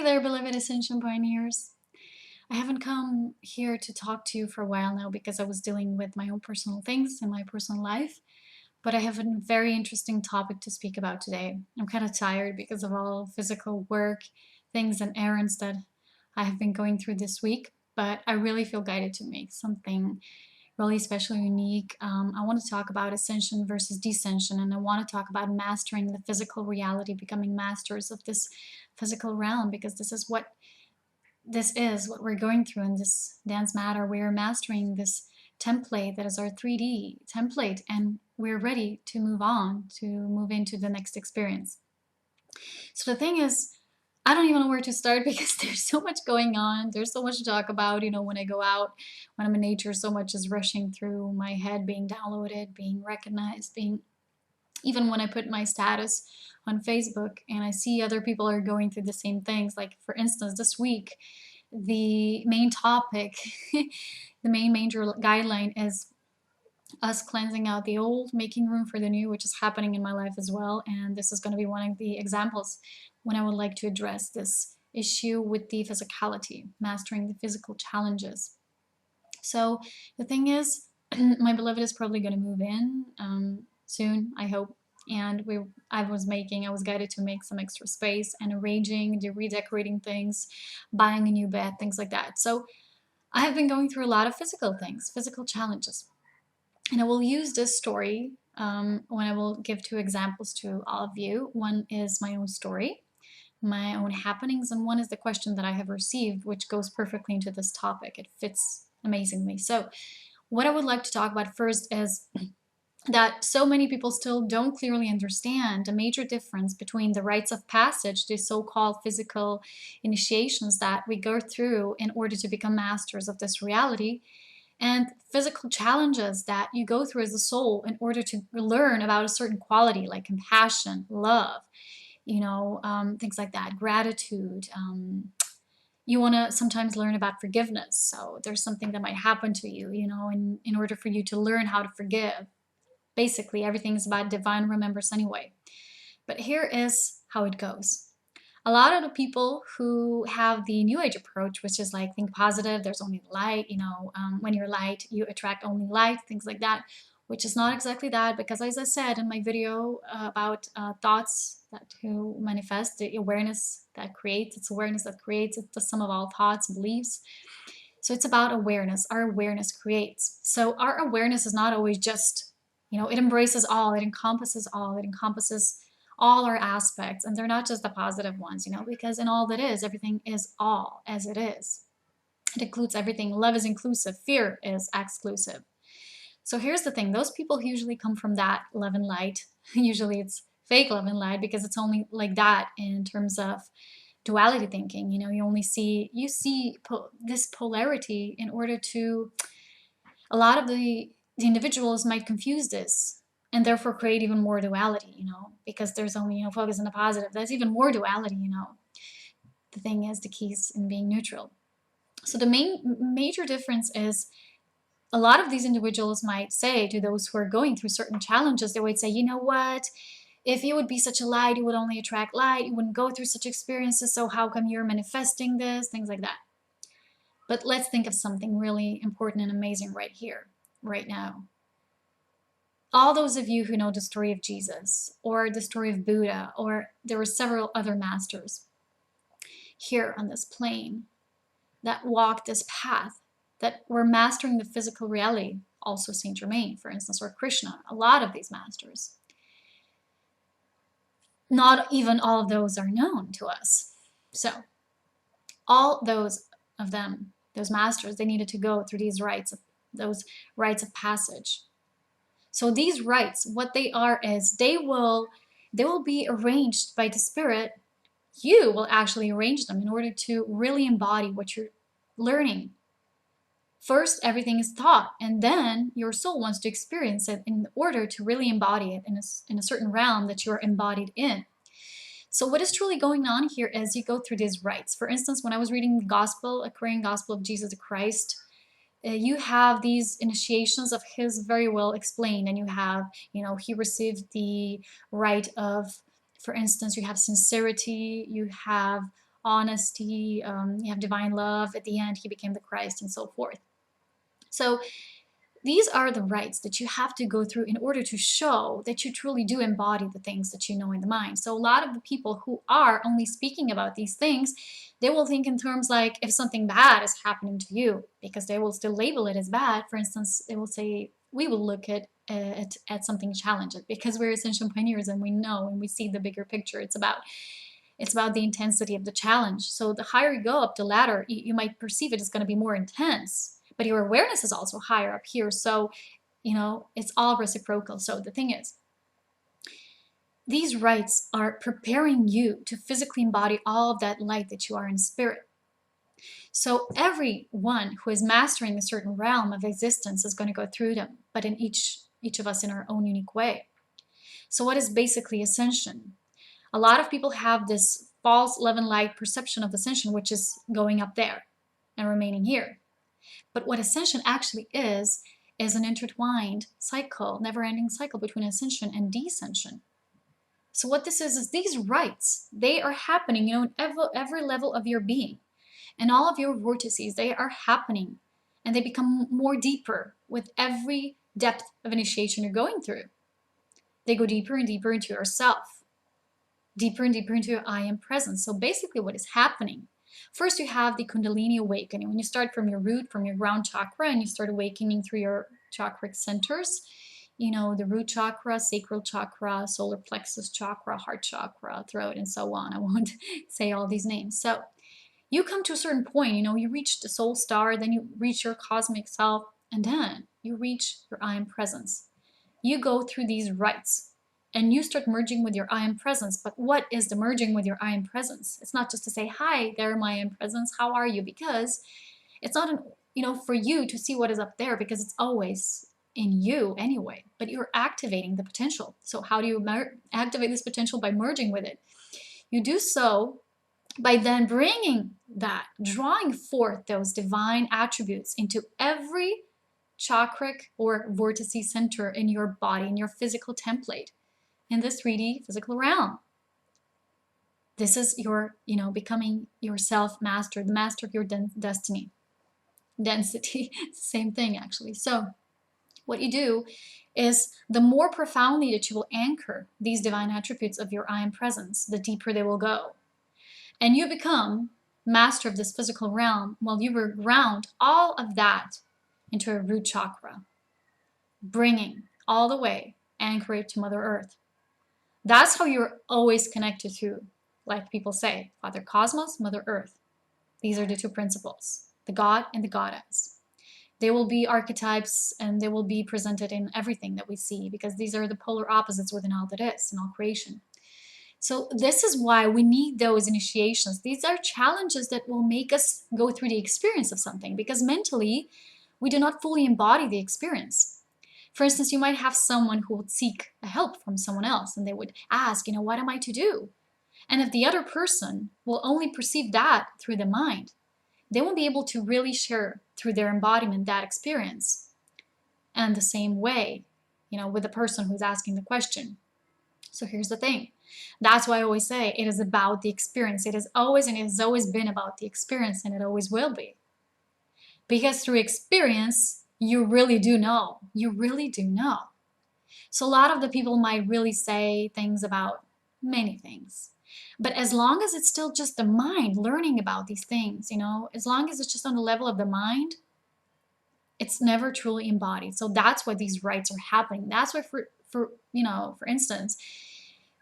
there, beloved Ascension Pioneers. I haven't come here to talk to you for a while now because I was dealing with my own personal things in my personal life, but I have a very interesting topic to speak about today. I'm kind of tired because of all physical work, things and errands that I have been going through this week, but I really feel guided to make something really special, unique. I want to talk about ascension versus descension, and I want to talk about mastering the physical reality, becoming masters of this physical realm, because this is what we're going through in this dance matter. We're mastering this template that is our 3D template, and we're ready to move on, to move into the next experience. So the thing is, I don't even know where to start because there's so much going on. There's so much to talk about. You know, when I go out, when I'm in nature, so much is rushing through my head, being downloaded, being recognized, being, even when I put my status on Facebook and I see other people are going through the same things. Like, for instance, this week, the main topic, the main major guideline is us cleansing out the old, making room for the new, which is happening in my life as well. And this is going to be one of the examples when I would like to address this issue with the physicality, mastering the physical challenges. So the thing is, my beloved is probably going to move in soon, I hope. And I was guided to make some extra space and arranging, redecorating things, buying a new bed, things like that. So I have been going through a lot of physical things, physical challenges. And I will use this story when I will give two examples to all of you. One is my own story, my own happenings, and one is the question that I have received, which goes perfectly into this topic. It fits amazingly. So what I would like to talk about first is that so many people still don't clearly understand the major difference between the rites of passage, the so-called physical initiations that we go through in order to become masters of this reality, and physical challenges that you go through as a soul in order to learn about a certain quality like compassion, love, things like that, gratitude. You want to sometimes learn about forgiveness. So there's something that might happen to you, in order for you to learn how to forgive. Basically, everything is about divine remembrance anyway. But here is how it goes. A lot of the people who have the New Age approach, which is like, think positive, there's only light, when you're light, you attract only light, things like that, which is not exactly that, because as I said in my video about thoughts that to manifest, the awareness that creates, it's awareness that creates, it's the sum of all thoughts, beliefs. So it's about awareness. Our awareness creates. So our awareness is not always just, it embraces all, it encompasses all our aspects, and they're not just the positive ones, because in all that is, everything is all as it is. It includes everything. Love is inclusive, fear is exclusive. So here's the thing, those people who usually come from that love and light, usually it's fake love and light, because it's only like that in terms of duality thinking. You see this polarity in order to, a lot of the individuals might confuse this and therefore create even more duality, because there's only, focus on the positive. There's even more duality, The thing is, the keys in being neutral. So the major difference is, a lot of these individuals might say to those who are going through certain challenges, they would say, you know what? If you would be such a light, you would only attract light. You wouldn't go through such experiences. So how come you're manifesting this? Things like that. But let's think of something really important and amazing right here, right now. All those of you who know the story of Jesus or the story of Buddha, or there were several other masters here on this plane that walked this path, that were mastering the physical reality, also Saint Germain, for instance, or Krishna, a lot of these masters. Not even all of those are known to us. So all those of them, those masters, they needed to go through those rites of passage. So these rites, what they are is, they will be arranged by the spirit. You will actually arrange them in order to really embody what you're learning. First, everything is taught, and then your soul wants to experience it in order to really embody it in a certain realm that you're embodied in. So what is truly going on here is, you go through these rites. For instance, when I was reading the gospel, a Korean gospel of Jesus Christ, you have these initiations of his very well explained, and you have, he received the rite of, for instance, you have sincerity, you have honesty, you have divine love. At the end, he became the Christ, and so forth. So these are the rites that you have to go through in order to show that you truly do embody the things that you know in the mind. So a lot of the people who are only speaking about these things, they will think in terms like if something bad is happening to you, because they will still label it as bad. For instance, they will say, we will look at something challenging because we're Ascension Pioneers and we know and we see the bigger picture. It's about the intensity of the challenge. So the higher you go up the ladder, you might perceive it as going to be more intense, but your awareness is also higher up here. So, it's all reciprocal. So the thing is, these rites are preparing you to physically embody all of that light that you are in spirit. So everyone who is mastering a certain realm of existence is going to go through them, but in each of us in our own unique way. So what is basically ascension? A lot of people have this false love and light perception of ascension, which is going up there and remaining here. But what ascension actually is an intertwined cycle, never-ending cycle between ascension and descension. So what this is these rites, they are happening, in every level of your being. And all of your vortices, they are happening. And they become more deeper with every depth of initiation you're going through. They go deeper and deeper into yourself. Deeper and deeper into your I am presence. So basically what is happening, first you have the Kundalini awakening. When you start from your root, from your ground chakra, and you start awakening through your chakra centers, the root chakra, sacral chakra, solar plexus chakra, heart chakra, throat, and so on. I won't say all these names. So you come to a certain point, you reach the soul star, then you reach your cosmic self, and then you reach your I am presence. You go through these rites and you start merging with your I am presence. But what is the merging with your I am presence? It's not just to say, hi, there, my I am presence. How are you? Because it's not, for you to see what is up there, because it's always in you anyway, but you're activating the potential. So how do you activate this potential? By merging with it. You do so by then bringing that, drawing forth those divine attributes into every chakric or vortice center in your body, in your physical template, in this 3D physical realm. This is your, becoming yourself master, the master of your destiny. Density, same thing actually. So what you do is the more profoundly that you will anchor these divine attributes of your I am presence, the deeper they will go. And you become master of this physical realm while you will ground all of that into a root chakra, bringing all the way, anchor it to Mother Earth. That's how you're always connected to, like people say, Father Cosmos, Mother Earth. These are the two principles, the God and the Goddess. They will be archetypes and they will be presented in everything that we see, because these are the polar opposites within all that is, in all creation. So this is why we need those initiations. These are challenges that will make us go through the experience of something, because mentally we do not fully embody the experience. For instance, you might have someone who would seek help from someone else and they would ask, what am I to do? And if the other person will only perceive that through the mind, they won't be able to really share through their embodiment that experience. And the same way, with the person who's asking the question. So here's the thing. That's why I always say it is about the experience. It is always and it has always been about the experience, and it always will be. Because through experience, you really do know. You really do know. So a lot of the people might really say things about many things. But as long as it's still just the mind learning about these things, as long as it's just on the level of the mind, it's never truly embodied. So that's why these rites are happening. That's why for instance,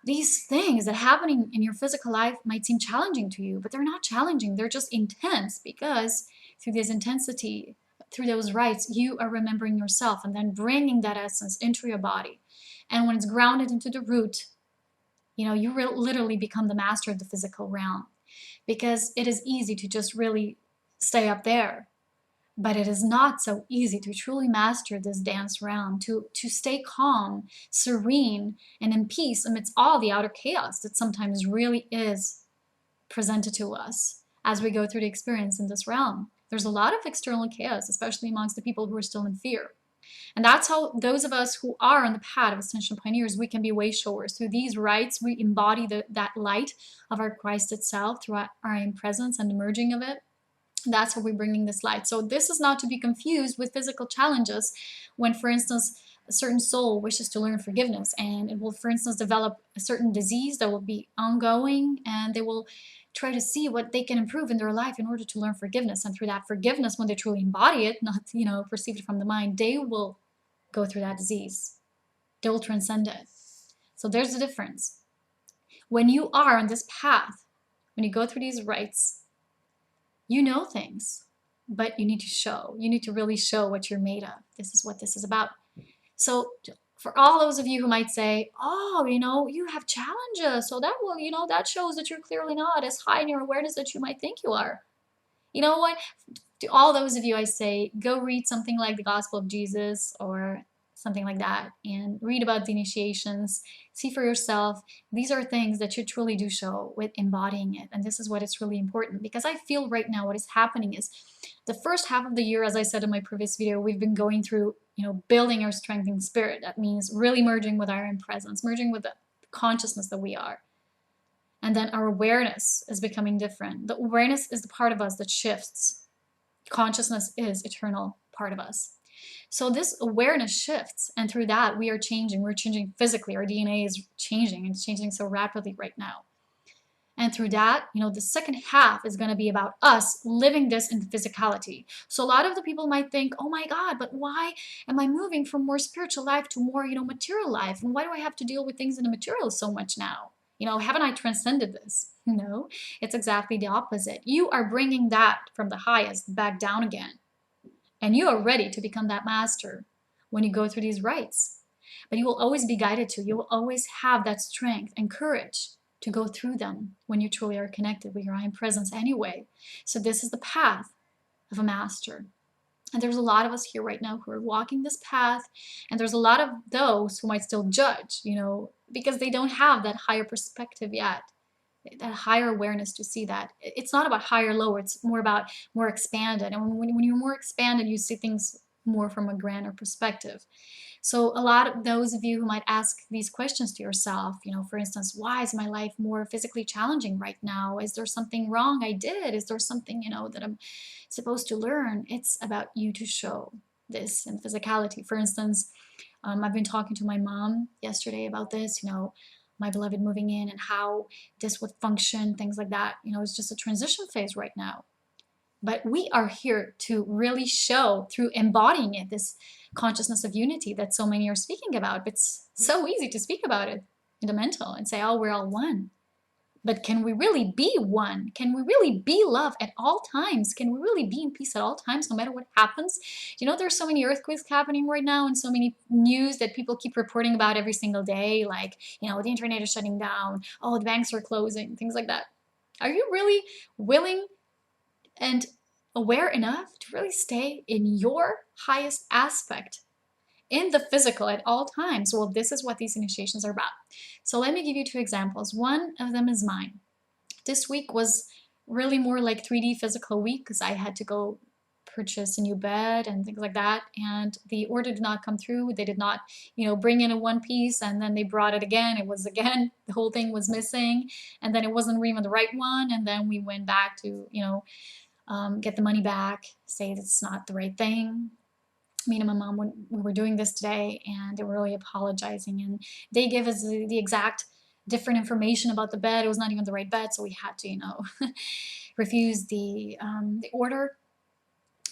these things that happening in your physical life might seem challenging to you, but they're not challenging. They're just intense, because through this intensity, through those rites, you are remembering yourself and then bringing that essence into your body. And when it's grounded into the root, you literally become the master of the physical realm, because it is easy to just really stay up there. But it is not so easy to truly master this dance realm, to stay calm, serene, and in peace amidst all the outer chaos that sometimes really is presented to us as we go through the experience in this realm. There's a lot of external chaos, especially amongst the people who are still in fear. And that's how those of us who are on the path of Ascension Pioneers, we can be way showers. Through these rites, we embody that light of our Christ itself through our own presence and the merging of it. That's how we're bringing this light. So this is not to be confused with physical challenges when, for instance, a certain soul wishes to learn forgiveness, and it will, for instance, develop a certain disease that will be ongoing, and they will try to see what they can improve in their life in order to learn forgiveness. And through that forgiveness, when they truly embody it, not, perceive it from the mind, they will go through that disease. They will transcend it. So there's a difference. When you are on this path, when you go through these rites, you know things, but you need to show. You need to really show what you're made of. This is what this is about. So for all those of you who might say, oh, you have challenges, so that will, that shows that you're clearly not as high in your awareness that you might think you are. You know what? To all those of you, I say, go read something like the Gospel of Jesus or something like that, and read about the initiations, see for yourself. These are things that you truly do show with embodying it. And this is what is really important, because I feel right now what is happening is the first half of the year, as I said in my previous video, we've been going through, building our strength in spirit. That means really merging with our own presence, merging with the consciousness that we are. And then our awareness is becoming different. The awareness is the part of us that shifts. Consciousness is eternal part of us. So this awareness shifts, and through that we are changing. We're changing physically. Our DNA is changing, and it's changing so rapidly right now. And through that, the second half is going to be about us living this in physicality. So a lot of the people might think, oh my God, but why am I moving from more spiritual life to more, material life? And why do I have to deal with things in the material so much now? Haven't I transcended this? No, it's exactly the opposite. You are bringing that from the highest back down again. And you are ready to become that master when you go through these rites. But you will always be guided to. You will always have that strength and courage to go through them when you truly are connected with your own presence anyway. So this is the path of a master. And there's a lot of us here right now who are walking this path. And there's a lot of those who might still judge, because they don't have that higher perspective yet, that higher awareness to see that. It's not about higher, lower. It's more about more expanded. And when you're more expanded, you see things more from a grander perspective. So a lot of those of you who might ask these questions to yourself, for instance, why is my life more physically challenging right now? Is there something wrong I did? Is there something, that I'm supposed to learn? It's about you to show this in physicality. For instance, I've been talking to my mom yesterday about this, my beloved moving in and how this would function, things like that. It's just a transition phase right now. But we are here to really show through embodying it, this consciousness of unity that so many are speaking about. It's so easy to speak about it in the mental and say, oh, we're all one. But can we really be one? Can we really be love at all times? Can we really be in peace at all times, no matter what happens? There's so many earthquakes happening right now and so many news that people keep reporting about every single day, like, the internet is shutting down, oh, the banks are closing, things like that. Are you really willing and aware enough to really stay in your highest aspect in the physical at all times? Well, this is what these initiations are about. So let me give you 2 examples. One of them is mine. This week was really more like 3D physical week because I had to go purchase a new bed and things like that, and the order did not come through. They did not, bring in a one piece, and then they brought it again. It was again, the whole thing was missing, and then it wasn't even the right one, and then we went back to, get the money back, say it's not the right thing. Me and my mom, when we were doing this today, and they were really apologizing, and they gave us the exact different information about the bed. It was not even the right bed, so we had to, refuse the order.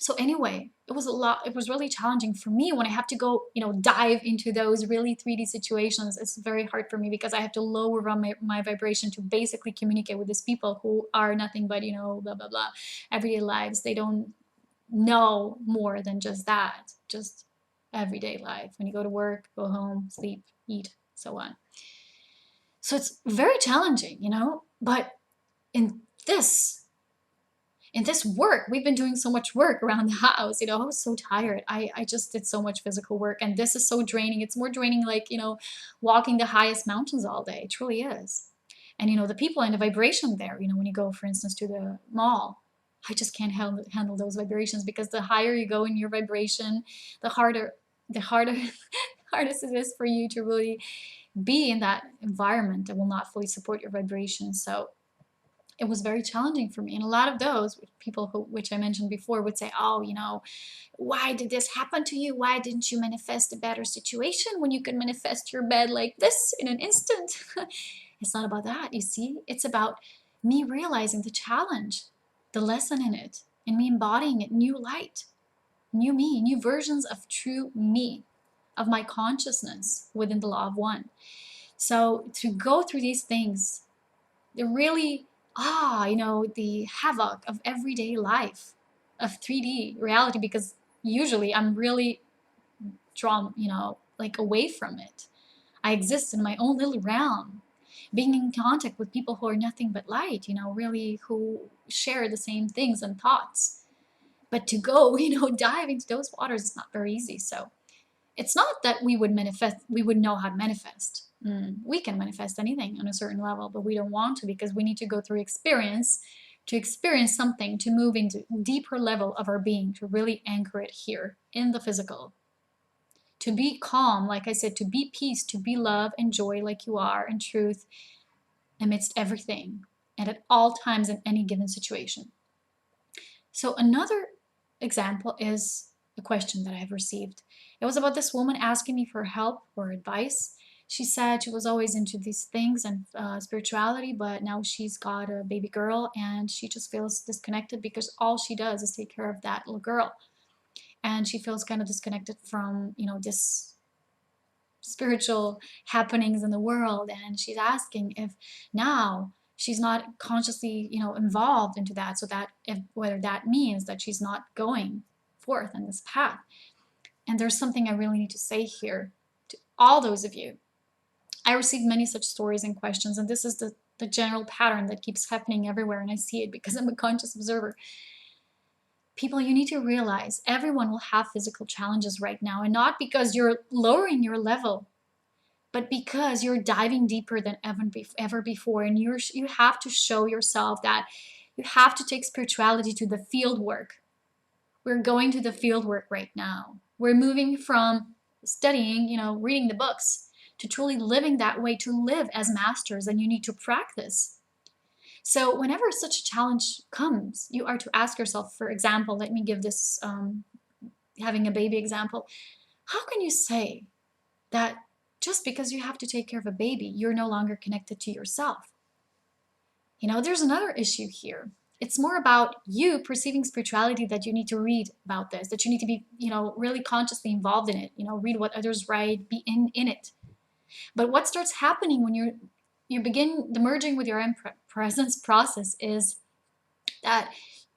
So anyway, it was a lot. It was really challenging for me when I have to go, dive into those really 3D situations. It's very hard for me because I have to lower my vibration to basically communicate with these people who are nothing but, blah, blah, blah, everyday lives. They don't know more than just that, just everyday life. When you go to work, go home, sleep, eat, so on. So it's very challenging, but in this work, we've been doing so much work around the house, I was so tired. I just did so much physical work, and this is so draining. It's more draining like, walking the highest mountains all day. It truly is. And, the people and the vibration there, when you go, for instance, to the mall, I just can't handle those vibrations, because the higher you go in your vibration, the harder the harder hardest it is for you to really be in that environment that will not fully support your vibration. So it was very challenging for me. And a lot of those people who, which I mentioned before, would say, oh, you know, why did this happen to you? Why didn't you manifest a better situation when you can manifest your bed like this in an instant? It's not about that, you see. It's about me realizing the challenge, the lesson in it, and me embodying it, new light, new me, new versions of true me, of my consciousness within the law of one. So to go through these things, they're really, you know, the havoc of everyday life, of 3D reality, because usually I'm really drawn, you know, like away from it. I exist in my own little realm, being in contact with people who are nothing but light, you know, really who share the same things and thoughts. But to go, you know, dive into those waters is not very easy. So it's not that we would manifest, we would know how to manifest. We can manifest anything on a certain level, but we don't want to, because we need to go through experience to experience something, to move into deeper level of our being, to really anchor it here in the physical. To be calm, like I said, to be peace, to be love and joy like you are in truth amidst everything and at all times in any given situation. So another example is a question that I have received. It was about this woman asking me for help or advice. She said she was always into these things and spirituality, but now she's got a baby girl and she just feels disconnected because all she does is take care of that little girl. And she feels kind of disconnected from, you know, this spiritual happenings in the world. And she's asking if now she's not consciously, you know, involved into that, so that if whether that means that she's not going forth in this path. And there's something I really need to say here to all those of you. I receive many such stories and questions, and this is the general pattern that keeps happening everywhere, and I see it because I'm a conscious observer. People, you need to realize everyone will have physical challenges right now, and not because you're lowering your level, but because you're diving deeper than ever before, and you have to show yourself that you have to take spirituality to the field work. We're going to the field work right now. We're moving from studying, you know, reading the books, to truly living that way, to live as masters, and you need to practice. So whenever such a challenge comes, you are to ask yourself, for example, let me give this having a baby example. How can you say that just because you have to take care of a baby, you're no longer connected to yourself? You know, there's another issue here. It's more about you perceiving spirituality, that you need to read about this, that you need to be, you know, really consciously involved in it, you know, read what others write, be in it. But what starts happening when you begin the merging with your own presence process is that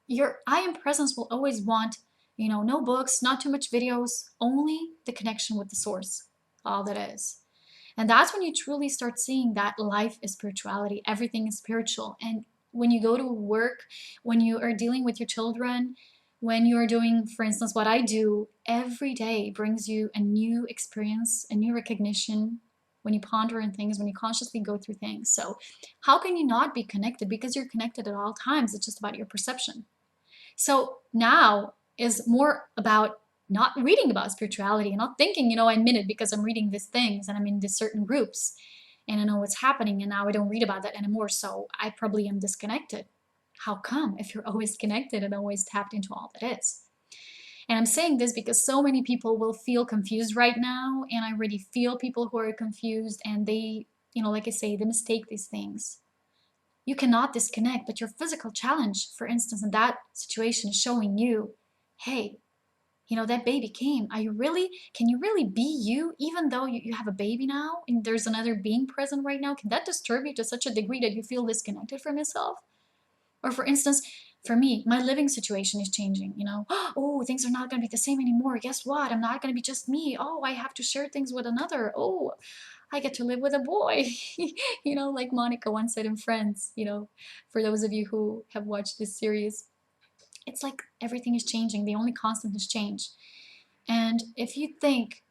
your I am presence will always want, you know, no books, not too much videos, only the connection with the source, all that is. And that's when you truly start seeing that life is spirituality, everything is spiritual. And when you go to work, when you are dealing with your children, when you are doing, for instance, what I do every day brings you a new experience, a new recognition, when you ponder on things, when you consciously go through things. So how can you not be connected? Because you're connected at all times. It's just about your perception. So now is more about not reading about spirituality and not thinking, you know, I'm in it because I'm reading these things and I'm in these certain groups and I know what's happening, and now I don't read about that anymore, so I probably am disconnected. How come, if you're always connected and always tapped into all that is? And I'm saying this because so many people will feel confused right now, and I already feel people who are confused, and they, you know, like I say, they mistake these things. You cannot disconnect, but your physical challenge, for instance, in that situation is showing you, hey, you know, that baby came. Can you really be you, even though you have a baby now and there's another being present right now? Can that disturb you to such a degree that you feel disconnected from yourself? Or for instance, for me, my living situation is changing, you know. Oh, things are not going to be the same anymore. Guess what? I'm not going to be just me. Oh, I have to share things with another. Oh, I get to live with a boy. You know, like Monica once said in Friends, you know, for those of you who have watched this series, it's like everything is changing. The only constant is change. And if you think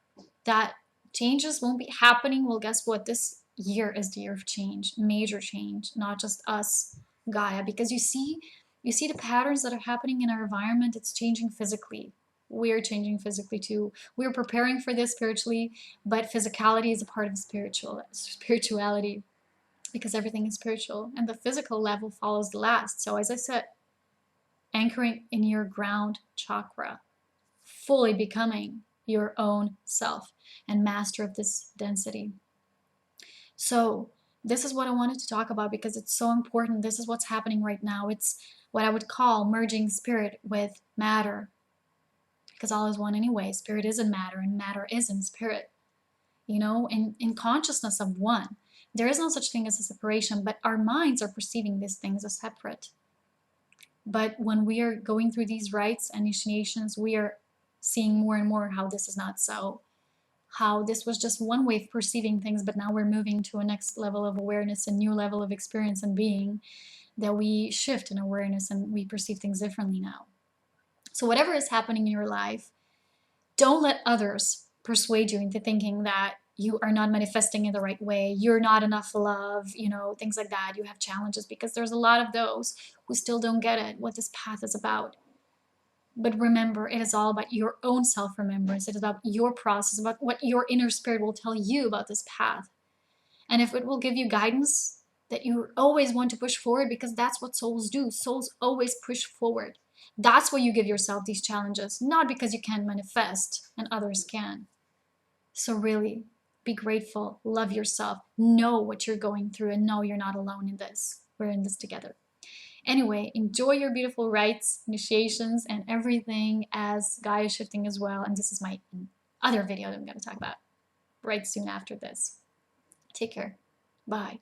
that changes won't be happening, well, guess what? This year is the year of change, major change, not just us, Gaia, because you see the patterns that are happening in our environment. It's changing physically. we're changing physically too. We're preparing for this spiritually, but physicality is a part of spirituality, because everything is spiritual and the physical level follows the last. So as I said, anchoring in your ground chakra, fully becoming your own self and master of this density. So this is what I wanted to talk about because it's so important. This is what's happening right now. It's what I would call merging spirit with matter, because all is one anyway. Spirit is in matter and matter is in spirit, you know, in consciousness of one. There is no such thing as a separation, but our minds are perceiving these things as separate. But when we are going through these rites and initiations, we are seeing more and more how this is not so. How this was just one way of perceiving things, but now we're moving to a next level of awareness, a new level of experience and being, that we shift in awareness and we perceive things differently now. So whatever is happening in your life, don't let others persuade you into thinking that you are not manifesting in the right way, you're not enough love, you know, things like that. You have challenges, because there's a lot of those who still don't get it, what this path is about. But remember, it is all about your own self-remembrance. It is about your process, about what your inner spirit will tell you about this path. And if it will give you guidance, that you always want to push forward, because that's what souls do. Souls always push forward. That's why you give yourself these challenges, not because you can't manifest and others can. So really, be grateful, love yourself, know what you're going through, and know you're not alone in this. We're in this together. Anyway, enjoy your beautiful rites, initiations, and everything, as Gaia is shifting as well. And this is my other video that I'm going to talk about right soon after this. Take care. Bye.